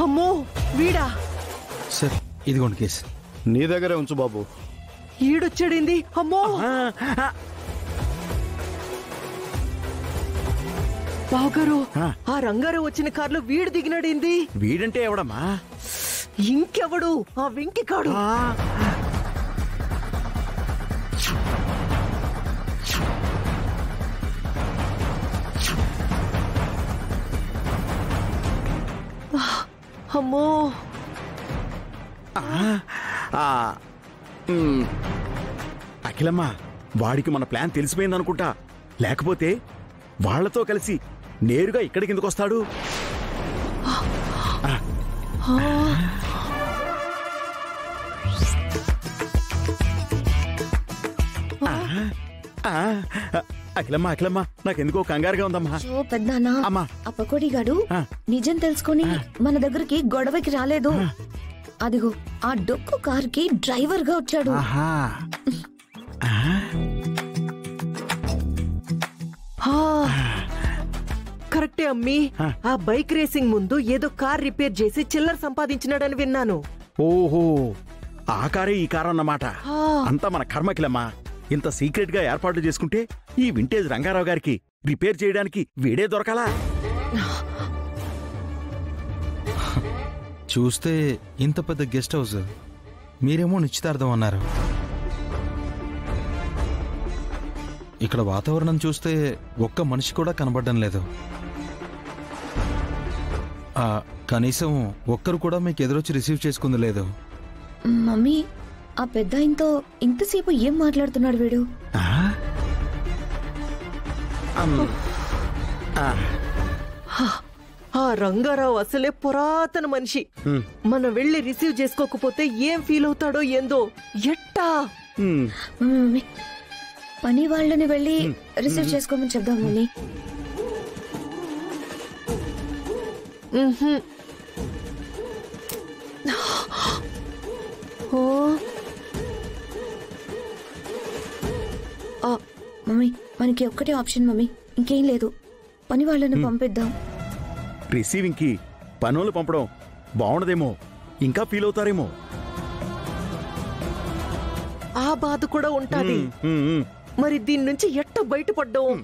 అమ్మో వీడా? సార్ ఇదిగోండి కేసు. నీ దగ్గరే ఉంచు బాబు. ఈడొచ్చాడింది. అమ్మో బావగారు, ఆ రంగారావు వచ్చిన కారులో వీడు దిగినాడింది. వీడంటే ఎవడమ్మా? ఇంకెవడు? ఆ వెంకి కాడు. అమ్మో అఖిలమ్మ, వాడికి మన ప్లాన్ తెలిసిపోయిందనుకుంటా. లేకపోతే వాళ్లతో కలిసి నేరుగా ఇక్కడికి ఎందుకు వస్తాడు? అఖిలమ్మ అఖిలమ్మ, నాకెందుకో కంగారుగా ఉందమ్మా. పెద్దనా ఆ పకోడీగాడు నిజం తెలుసుకుని మన దగ్గరికి గొడవకి రాలేదు. అదిగో ఆ డొక్కు కారుకి డ్రైవర్ గా వచ్చాడు. కరెక్టే అమ్మి. ఆ బైక్ రేసింగ్ ముందు ఏదో కార్ రిపేర్ చేసి చిల్లర సంపాదించినాడని విన్నాను. ఓహో, ఆ కారే ఈ కారు అన్నమాట. అంతా మన కర్మకిలమ్మా. ఇంత సీక్రెట్ గా ఏర్పాట్లు చేసుకుంటే ఈ వింటేజ్ రంగారావు గారికి రిపేర్ చేయడానికి వీడే దొరకాలా? చూస్తే ఇంత పెద్ద గెస్ట్ హౌస్, మీరేమో నిశ్చితార్థం అన్నారు. ఇక్కడ వాతావరణం చూస్తే ఒక్క మనిషి కూడా కనబడడం లేదు. కనీసం ఒక్కరు కూడా మీకు ఎదురొచ్చి రిసీవ్ చేసుకుంది లేదు. మమ్మీ, ఆ పెద్ద ఆయనతో ఇంతసేపు ఏం మాట్లాడుతున్నాడు వీడు? ఆ రంగారావు అసలే పురాతన మనిషి. మనం వెళ్లి రిసీవ్ చేసుకోకపోతే ఏం ఫీల్ అవుతాడో ఏందో. ఎట్టా మమ్మీ, పని వాళ్ళని వెళ్ళి రిసీవ్ చేసుకోమని చెప్దాం మమ్మీ. మమ్మీ, మనకి ఒక్కటే ఆప్షన్ మమ్మీ, ఇంకేం లేదు. పని వాళ్ళని పంపిద్దాం. రిసీవింగ్ కి పనులు పంపడం బాగుండదేమో, ఇంకా ఫీల్ అవుతారేమో. ఆ బాధ కూడా ఉంటాది. మరి దీని నుంచి ఎట్ట బయటపడ్డాం?